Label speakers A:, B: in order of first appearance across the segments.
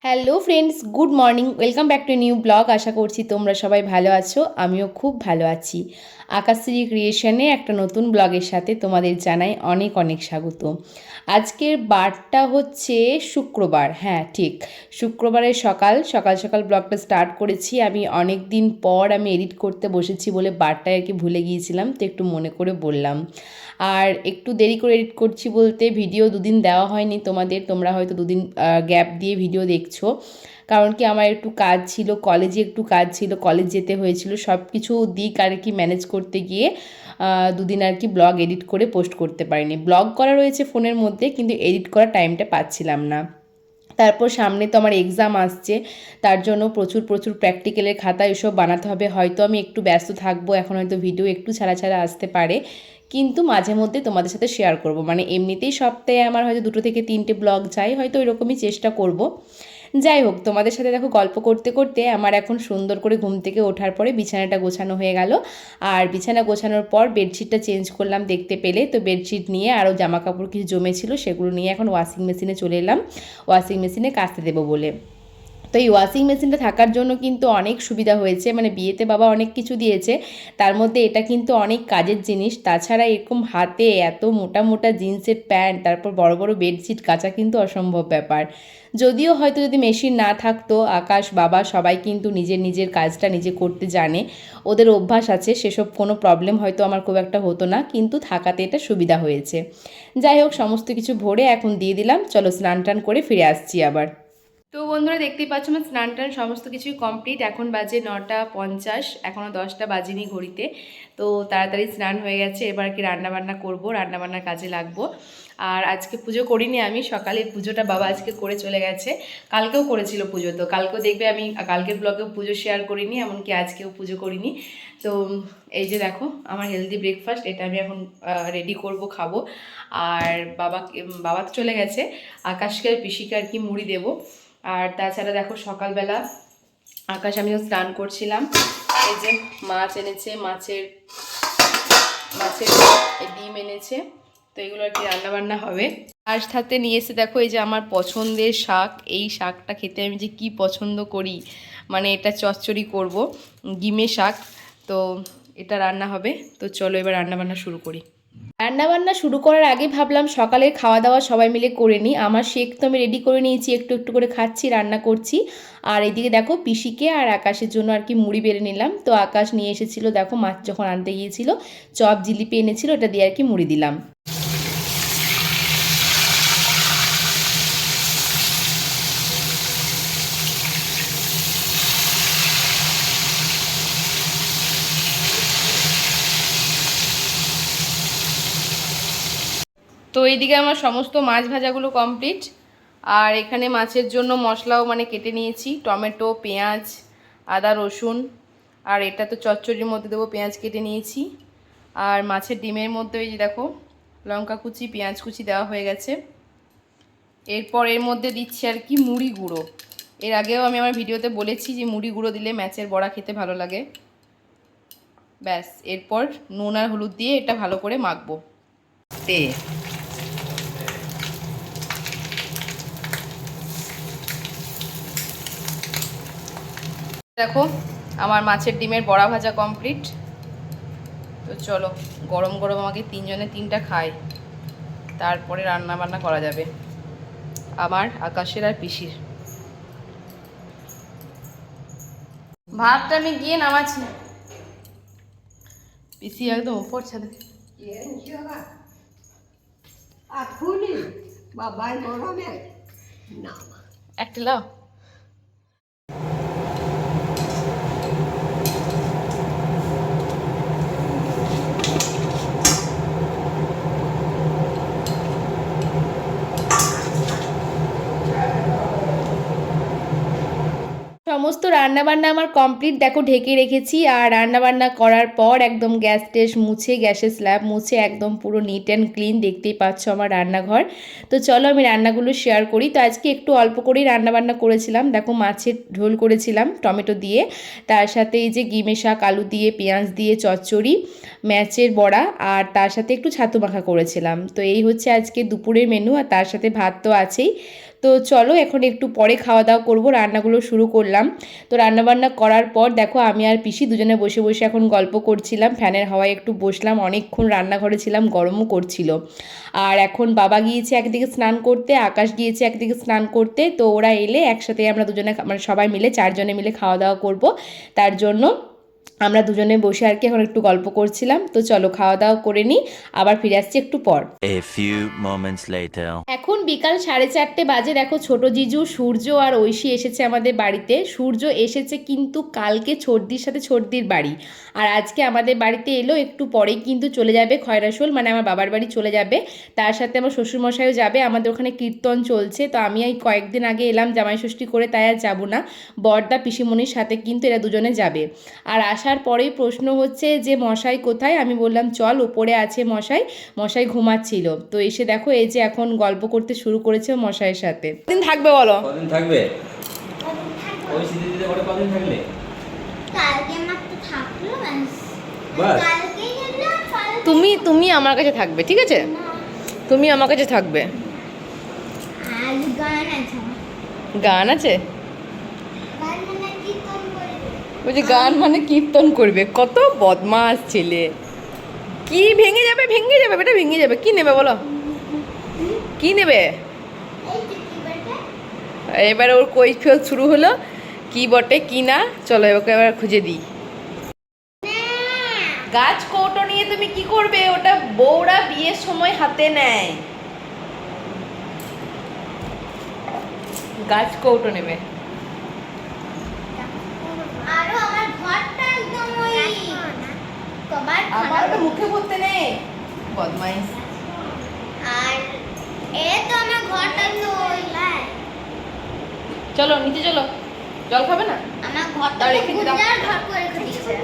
A: Hello friends, good morning. Welcome back to new blog. আশা করছি তোমরা সবাই ভালো আছো, আমিও খুব ভালো আছি। আকাশশ্রী ক্রিয়েশনে একটা নতুন ব্লগের সাথে তোমাদের জানাই অনেক অনেক স্বাগত। আজকের বারটা হচ্ছে শুক্রবার, হ্যাঁ ঠিক শুক্রবারের সকাল সকাল সকাল ব্লগটা স্টার্ট করেছি। আমি অনেক দিন পর এডিট করতে বসেছি বলে বারটায় আর কি ভুলে গিয়েছিলাম, তো একটু মনে করে বললাম। আর একটু দেরি করে এডিট করছি বলতে ভিডিও দুদিন দেওয়া হয়নি তোমাদের, তোমরা হয়তো দুদিন গ্যাপ দিয়ে ভিডিও দেখছো। কারণ কি আমার একটু কাজ ছিল, কলেজে একটু কাজ ছিল, কলেজ যেতে হয়েছিল, সব কিছু দিক আর কি ম্যানেজ করতে গিয়ে দুদিন আর কি ব্লগ এডিট করে পোস্ট করতে পারিনি। ব্লগ করা রয়েছে ফোনের মধ্যে, কিন্তু এডিট করার টাইমটা পাচ্ছিলাম না। তারপর সামনে তো আমার এক্সাম আসছে, তার জন্য প্রচুর প্রচুর প্র্যাকটিক্যালের খাতা এসব বানাতে হবে। হয়তো আমি একটু ব্যস্ত থাকবো, এখন হয়তো ভিডিও একটু ছাড়া ছাড়া আসতে পারে, কিন্তু মাঝে মধ্যে তোমাদের সাথে শেয়ার করব। মানে এমনিতেই সপ্তাহে আমার হয়তো 2 থেকে 3টে ব্লগ চাই, হয়তো ওইরকমই চেষ্টা করব। যাই হোক, তোমাদের সাথে দেখো গল্প করতে করতে আমার এখন সুন্দর করে ঘুম থেকে ওঠার পরে বিছানাটা গোছানো হয়ে গেল। আর বিছানা গোছানোর পর বেডশিটটা চেঞ্জ করলাম দেখতে পেলে, তো বেডশিট নিয়ে আরও জামা কাপড় কিছু জমেছিল সেগুলো নিয়ে এখন ওয়াশিং মেশিনে চলে এলাম, ওয়াশিং মেশিনে কাচতে দেবো বলে। তো এই ওয়াশিং মেশিনটা থাকার জন্য কিন্তু অনেক সুবিধা হয়েছে। মানে বিয়েতে বাবা অনেক কিছু দিয়েছে, তার মধ্যে এটা কিন্তু অনেক কাজের জিনিস। তাছাড়া এরকম হাতে এত মোটা মোটা জিন্সের প্যান্ট, তারপর বড় বড় বেডশিট কাচা কিন্তু অসম্ভব ব্যাপার। যদিও হয়তো যদি মেশিন না থাকতো, আকাশ বাবা সবাই কিন্তু নিজের নিজের কাজটা নিজে করতে জানে, ওদের অভ্যাস আছে, সেসব কোনো প্রবলেম হয়তো আমার খুব একটা হতো না, কিন্তু থাকাতে এটা সুবিধা হয়েছে। যাই হোক, সমস্ত কিছু ভরে এখন দিয়ে দিলাম। চলো স্নান টান করে ফিরে আসছি আবার। তো বন্ধুরা দেখতেই পাচ্ছ আমার স্নান টান সমস্ত কিছুই কমপ্লিট। এখন বাজে 9:50, এখনও 10টা বাজেনি ঘড়িতে। তো তাড়াতাড়ি স্নান হয়ে গেছে, এবার কি রান্নাবান্না করব, রান্নাবান্নার কাজে লাগবো। আর আজকে পুজো করিনি আমি, সকালে পুজোটা বাবা আজকে করে চলে গেছে। কালকেও করেছিল পুজো, তো কালকেও দেখবে আমি কালকের ব্লগেও পুজো শেয়ার করিনি, এমনকি আজকেও পুজো করিনি। তো এই যে দেখো আমার হেলদি ব্রেকফাস্ট, এটা আমি এখন রেডি করব, খাবো। আর বাবা তো চলে গেছে, আকাশকে আর পিসিকে আর কি মুড়ি দেবো। আর তাছাড়া দেখো সকালবেলা আকাশ আমিও স্নান করছিলাম, এই যে মাছ এনেছে, মাছের মাছের ডিম এনেছে, তো এগুলো আর কি রান্নাবান্না হবে। আর সাথে নিয়ে এসে দেখো এই যে আমার পছন্দের শাক, এই শাকটা খেতে আমি যে কি পছন্দ করি, মানে এটা চচ্চড়ি করব, গিমে শাক। তো এটা রান্না হবে। তো চলো এবার রান্নাবান্না শুরু করি। রান্নাবান্না শুরু করার আগে ভাবলাম সকালের খাওয়া দাওয়া সবাই মিলে করে নিই। আমার শেক তো আমি রেডি করে নিয়েছি, একটু একটু করে খাচ্ছি, রান্না করছি। আর এদিকে দেখো পিসিকে আর আকাশের জন্য আর কি মুড়ি বেড়ে নিলাম। তো আকাশ নিয়ে এসেছিলো দেখো মাছ যখন আনতে গিয়েছিল, চপ জিলিপি এনেছিল, এটা দিয়ে আর কি মুড়ি দিলাম। তো এইদিকে আমার সমস্ত মাছ ভাজাগুলো কমপ্লিট। আর এখানে মাছের জন্য মশলাও মানে কেটে নিয়েছি, টমেটো, পেঁয়াজ, আদা, রসুন। আর এটা তো চচ্চড়ির মধ্যে দেবো, পেঁয়াজ কেটে নিয়েছি। আর মাছের ডিমের মধ্যে ওই যে দেখো লঙ্কা কুচি, পেঁয়াজ কুচি দেওয়া হয়ে গেছে। এরপর এর মধ্যে দিচ্ছি আর কি মুড়ি গুঁড়ো। এর আগেও আমি আমার ভিডিওতে বলেছি যে মুড়ি গুঁড়ো দিলে মাছের বড়া খেতে ভালো লাগে। ব্যাস, এরপর নুন আর হলুদ দিয়ে এটা ভালো করে মাখবো। দেখো আমার মাছের ডিমের বড়া ভাজা কমপ্লিট। তো চলো গরম গরম আমাকে 3 জনে 3টা খাই, তারপরে রান্না বান্না করা যাবে আমার, আকাশের আর পিসির। ভাতটা আমি গিয়ে নামাচ্ছি, পিসি একদম উপর ছাদে। একটা লাও। সমস্ত রান্নাবান্না আমার কমপ্লিট, দেখো ঢেকে রেখেছি। আর রান্নাবান্না করার পর একদম গ্যাস টেস মুছে, গ্যাসের স্ল্যাব মুছে একদম পুরো নিট অ্যান্ড ক্লিন, দেখতেই পাচ্ছ আমার রান্নাঘর। তো চলো আমি রান্নাগুলো শেয়ার করি। তো আজকে একটু অল্প করেই রান্নাবান্না করেছিলাম, দেখো মাছের ঝোল করেছিলাম টমেটো দিয়ে, তার সাথে এই যে গিমে শাক আলু দিয়ে পেঁয়াজ দিয়ে চচ্চড়ি, মাছের বড়া, আর তার সাথে একটু ছাতু মাখা করেছিলাম। তো এই হচ্ছে আজকে দুপুরের মেনু, আর তার সাথে ভাত তো আছেই। তো চলো এখন একটু পরে খাওয়া দাওয়া করবো, রান্নাগুলো শুরু করলাম। তো রান্নাবান্না করার পর দেখো আমি আর পিসি দুজনে বসে বসে এখন গল্প করছিলাম, ফ্যানের হাওয়ায় একটু বসলাম, অনেকক্ষণ রান্নাঘরে ছিলাম, গরমও করছিল। আর এখন বাবা গিয়েছে একদিকে স্নান করতে, আকাশ গিয়েছে একদিকে স্নান করতে, তো ওরা এলে একসাথে আমরা দুজনে মানে সবাই মিলে 4 জনে মিলে খাওয়া দাওয়া করব। তার জন্য আমরা দুজনে বসে আর কি এখন একটু গল্প করছিলাম। তো চলো খাওয়া দাওয়া করে নিই, আবার ফিরে আসছি একটু পর।
B: A few moments later.
A: এখন বিকাল 4:30 বাজে। দেখো ছোট জিজু, সূর্য আর ঐশী এসেছে আমাদের বাড়িতে। সূর্য এসেছে কিন্তু কালকে ছর্দির সাথে ছর্দির বাড়ি, আর আজকে আমাদের বাড়িতে এলো। একটু পরেই কিন্তু চলে যাবে খয়রাশোল, মানে আমার বাবার বাড়ি চলে যাবে। তার সাথে আমার শ্বশুরমশাইও যাবে, আমাদের ওখানে কীর্তন চলছে। তো আমি এই কয়েকদিন আগে এলাম জামাই ষষ্ঠী করে, তাই আর যাবো না। বড়দা পিসিমণির সাথে কিন্তু এরা দুজনে যাবে। আর আসার পরেই প্রশ্ন হচ্ছে যে মশাই কোথায়। আমি বললাম চল উপরে আছে মশাই, মশাই ঘুমাচ্ছিল। তো এসে দেখো এই যে এখন গল্প করতে শুরু করেছে মশাইয়ের সাথে। কদিন থাকবে বলো?
C: কদিন থাকবে? ওই সিটিতে করে কদিন থাকলে?
D: কালকে মাত্র থাকলো
C: বাস।
D: কালকে গেলাম
A: তুমি আমার কাছে থাকবে, ঠিক আছে? তুমি আমার কাছে থাকবে।
D: আজ গান আছে
A: গান আছে?
D: গান মানে কীর্তন করবে
A: ওই যে গান মানে কীর্তন করবে। কত বদমাস ছেলে। কি ভেঙে যাবে, ভেঙে যাবে বেটা, ভেঙে যাবে। কি নেবে বলো, কি নেবে?
D: এই তো কি বলতে
A: এবার ওর কৈফিয়ত শুরু হলো, কি বটে কি না। চলো ওকে এবার খুঁজে দিই। গাছ কৌটো নিয়ে তুমি কি করবে? ওটা বউরা বিয়ের সময় হাতে নেয়। গাছ কৌটো নেবে।
D: আরো আমার ঘরটা একদম ওই কবার
A: আমার তো মুখে বলতে নেই, বদমাইশ।
D: আর এ তো আমার ঘরটা তো ওই
A: চলো নিচে চলো, জল খাবে না?
D: আমার ঘরটা
A: দাও, রেখে দিলাম।
D: গুঞ্জার ঘর করে রেখে দিয়েছে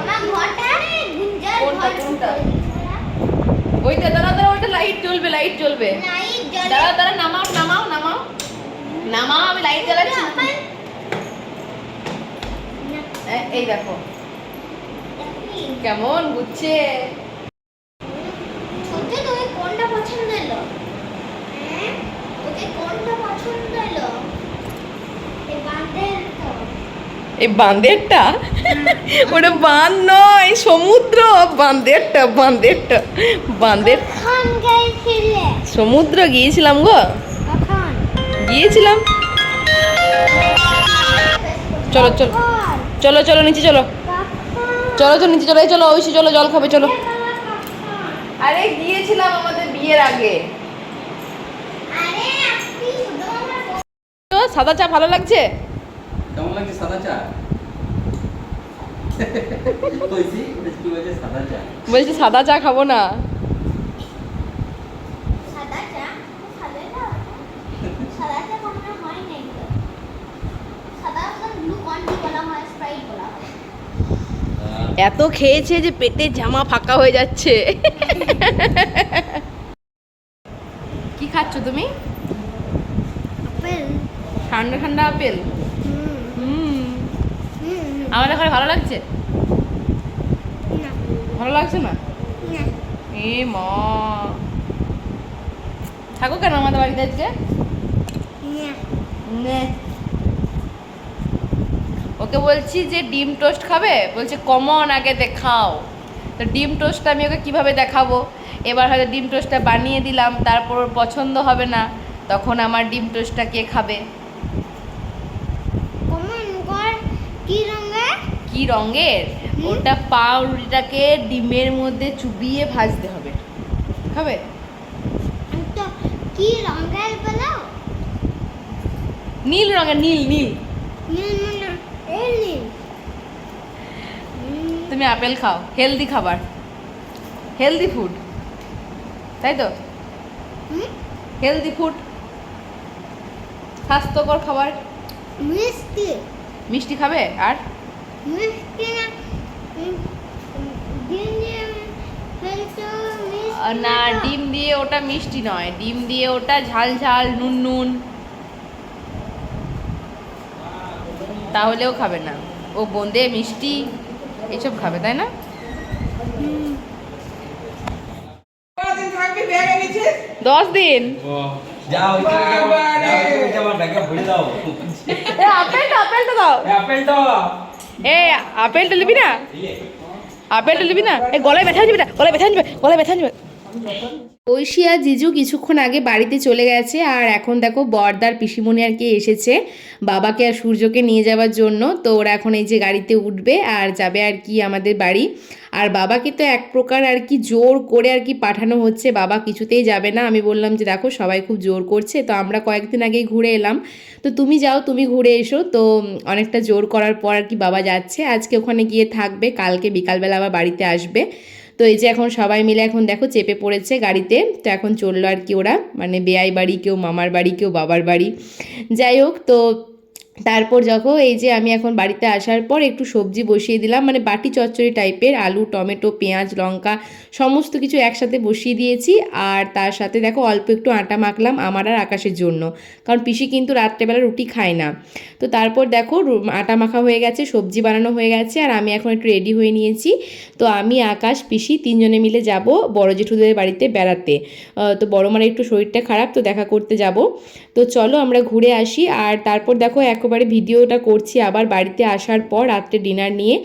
D: আমার ঘরটা গুঞ্জার
A: কোনটা,
D: ঘর
A: কোনটা? ওইটা দাঁড়া দাঁড়া, ওইটা লাইট জ্বলবে, লাইট জ্বলবে।
D: লাইট জ্বলে
A: দাঁড়া দাঁড়া, নামাও নামাও নামাও নামাও, আমি লাইট জ্বালাচ্ছি। এই দেখো কেমন বুঝছে।
D: ছোট তুমি কোনটা পছন্দ হলো? হ্যাঁ ওকে কোনটা পছন্দ হলো? এই বাঁধের তো
A: এই বাঁধেরটা? ওটা বাঁধ নয়, সমুদ্র। বাঁধেরটা, বাঁধেরটা, বাঁধের।
D: কখন গেছিলে?
A: সমুদ্র গিয়েছিলাম গো,
D: কখন?
A: গিয়েছিলাম। চলো চলো
D: কখন?
A: চলো চলো নিচে চলো,
D: কখন?
A: চলো চলো নিচে চলো। এই চলো ঐশী, চলো জল খাবে চলো।
D: কখন?
A: আরে গিয়েছিলাম আমাদের বিয়ের আগে।
D: আরে আপনি শুধু আমার
A: তো সাদা চা ভালো লাগছে?
C: কেমন লাগছে সাদা চা? কইছি কি বলছে সাদা চা?
A: বলছি সাদা চা খাবো না।
D: সাদা চা খাবে না? সাদা চা কখনো হয় নাই তো। সাদা চা গ্লুকন ডি বলা হয়, স্প্রাইট বলা হয়।
A: এত খেয়েছে যে পেটের জামা ফাঁকা হয়ে যাচ্ছে। কি খাচ্ছ তুমি?
D: আপেল।
A: ঠান্ডা ঠান্ডা আপেল।
D: হুম
A: আমাদের ঘরে ভালো লাগছে?
D: না
A: ভালো লাগছে না?
D: না
A: এ মা, থাকো কেন আমাদের বাড়িতে আজকে? নে। ওকে বলছি যে ডিম টোস্ট খাবে, বলছে কমন আগে দেখাও। তো ডিম টোস্টটা আমি ওকে কীভাবে দেখাবো? এবার হয়তো ডিম টোস্টটা বানিয়ে দিলাম, তারপর ওর পছন্দ হবে না, তখন আমার ডিম টোস্টটা কে খাবে?
D: কমন কর কি রঙের?
A: কি রঙের? ওটা পাউরুটিটাকে ডিমের মধ্যে চুবিয়ে ভাজতে হবে। খাবে?
D: তো কি রঙের বলো?
A: নীল রঙের, নীল নীল।
D: নীল মানে এই নীল।
A: তুমি আপেল খাও, হেলদি খাবার, হেলদি ফুড, তাই তো? হেলদি ফুড, স্বাস্থ্যকর খাবার।
D: মিষ্টি
A: মিষ্টি খাবে? আর
D: মিষ্টি না ডিম দিয়ে ফেলছো মিষ্টি
A: না, ডিম দিয়ে ওটা মিষ্টি নয়, ডিম দিয়ে ওটা ঝাল ঝাল নুন নুন, তাহলেও খাবে না। ও বোঁদে মিষ্টি এসব খাবে, তাই না?
E: কদিন থাকবি ব্যাগে নিছিস?
A: 10 দিন।
C: ও যাও ওইটা আমার ব্যাগে ভরে দাও
A: আপেলটা দাও,
C: আপেলটা
A: আপেলটা নিবি না, আপেলটা নিবি না, গলায় ব্যথা যাবে না, গলায় ব্যথা যাবে। ঐশী আর জিজু কিছুক্ষণ আগে বাড়িতে চলে গেছে, আর এখন দেখো বরদার পিসিমণি আর কি এসেছে বাবাকে আর সূর্যকে নিয়ে যাওয়ার জন্য। তো ওরা এখন এই যে গাড়িতে উঠবে আর যাবে আর কি আমাদের বাড়ি। আর বাবাকে তো এক প্রকার আর কি জোর করে আর কি পাঠানো হচ্ছে, বাবা কিছুতেই যাবে না। আমি বললাম যে দেখো সবাই খুব জোর করছে, তো আমরা কয়েকদিন আগেই ঘুরে এলাম, তো তুমি যাও, তুমি ঘুরে এসো। তো অনেকটা জোর করার পর আর কি বাবা যাচ্ছে, আজকে ওখানে গিয়ে থাকবে, কালকে বিকালবেলা আবার বাড়িতে আসবে। তো এই যে এখন সবাই মিলে এখন দেখো চেপে পড়েছে গাড়িতে। তো এখন চললো আর কি ওরা, মানে বেয়াই বাড়ি, কেউ মামার বাড়ি, কেউ বাবার বাড়ি, যাই হোক। তো তারপর যখন এই যে আমি এখন বাড়িতে আসার পর একটু সবজি বসিয়ে দিলাম, মানে বাটি চচ্চড়ি টাইপের, আলু টমেটো পেঁয়াজ লঙ্কা সমস্ত কিছু একসাথে বসিয়ে দিয়েছি। আর তার সাথে দেখো অল্প একটু আটা মাখলাম আমার আর আকাশের জন্য, কারণ পিসি কিন্তু রাত্রেবেলা রুটি খায় না। তো তারপর দেখো আটা মাখা হয়ে গেছে, সবজি বানানো হয়ে গেছে, আর আমি এখন একটু রেডি হয়ে নিয়েছি। তো আমি আকাশ পিসি তিনজনে মিলে যাব বড় জেঠুদের বাড়িতে বেড়াতে। তো বড় মার একটু শরীরটা খারাপ, তো দেখা করতে যাব। তো চলো আমরা ঘুরে আসি। আর তারপর দেখো একেবারে ভিডিওটা করছি আবার বাড়িতে আসার পর রাত্রে ডিনার নিয়ে,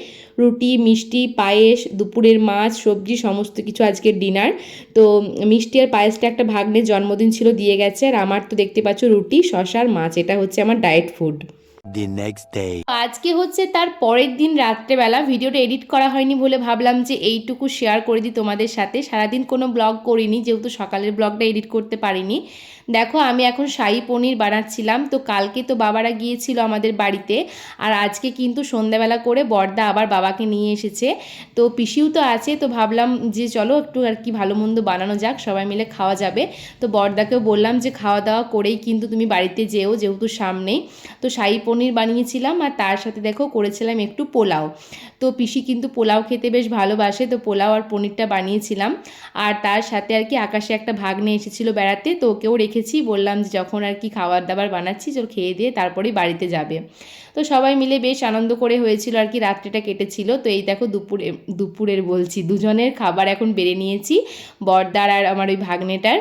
A: রুটি মিষ্টি পায়েস দুপুরের মাছ সবজি সমস্ত কিছু আজকের ডিনার। তো মিষ্টি আর পায়েসটা একটা ভাগ্নের জন্মদিন ছিল দিয়ে গেছে, আর আমার তো দেখতে পাচ্ছ রুটি শশার মাছ, এটা হচ্ছে আমার diet food.
B: The next day.
A: আজকে হচ্ছে তার পরের দিন রাত্রেবেলা, ভিডিওটা এডিট করা হয়নি বলে ভাবলাম যে এইটুকু শেয়ার করে দিই তোমাদের সাথে। সারাদিন কোনো ব্লগ করিনি যেহেতু সকালের ব্লগটা এডিট করতে পারিনি। দেখো আমি এখন শাহী পনির বানাচ্ছিলাম। তো কালকে তো বাবারা গিয়েছিল আমাদের বাড়িতে, আর আজকে কিন্তু সন্ধ্যাবেলা করে বড়দা আবার বাবাকে নিয়ে এসেছে। তো পিসিও তো আছে, তো ভাবলাম যে চলো একটু আর কি ভালো মন্দ বানানো যাক, সবাই মিলে খাওয়া যাবে। তো বড়দাকেও বললাম যে খাওয়া দাওয়া করেই কিন্তু তুমি বাড়িতে যেও, যেহেতু সামনেই। তো শাহী পনির বানিয়েছিলাম, আর তার সাথে দেখো করেছিলাম একটু পোলাও। তো পিসি কিন্তু পোলাও খেতে বেশ ভালোবাসে, তো পোলাও আর পনিরটা বানিয়েছিলাম। আর তার সাথে আর কি আকাশে একটা ভাগ্নে এসেছিলো বেড়াতে, তো ওকেও রেখেছি, বললাম যে যখন আর কি খাবার দাবার বানাচ্ছি চল খেয়ে দিয়ে তারপরেই বাড়িতে যাবে। তো সবাই মিলে বেশ আনন্দ করে হয়েছিল আর কি, রাত্রিটা কেটেছিল। তো এই দেখো দুপুরের বলছি দুজনের খাবার এখন বেড়ে নিয়েছি, বড়দার আর আমার ওই ভাগ্নেটার।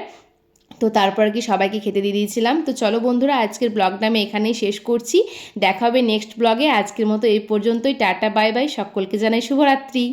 A: তো তারপর আর কি সবাইকে খেতে দিয়ে দিয়েছিলাম। তো চলো বন্ধুরা আজকের ব্লগটা আমি এখানেই শেষ করছি, দেখা হবে নেক্সট ব্লগে। আজকের মতো এই পর্যন্তই, টাটা বাই বাই, সকলকে জানাই শুভরাত্রি।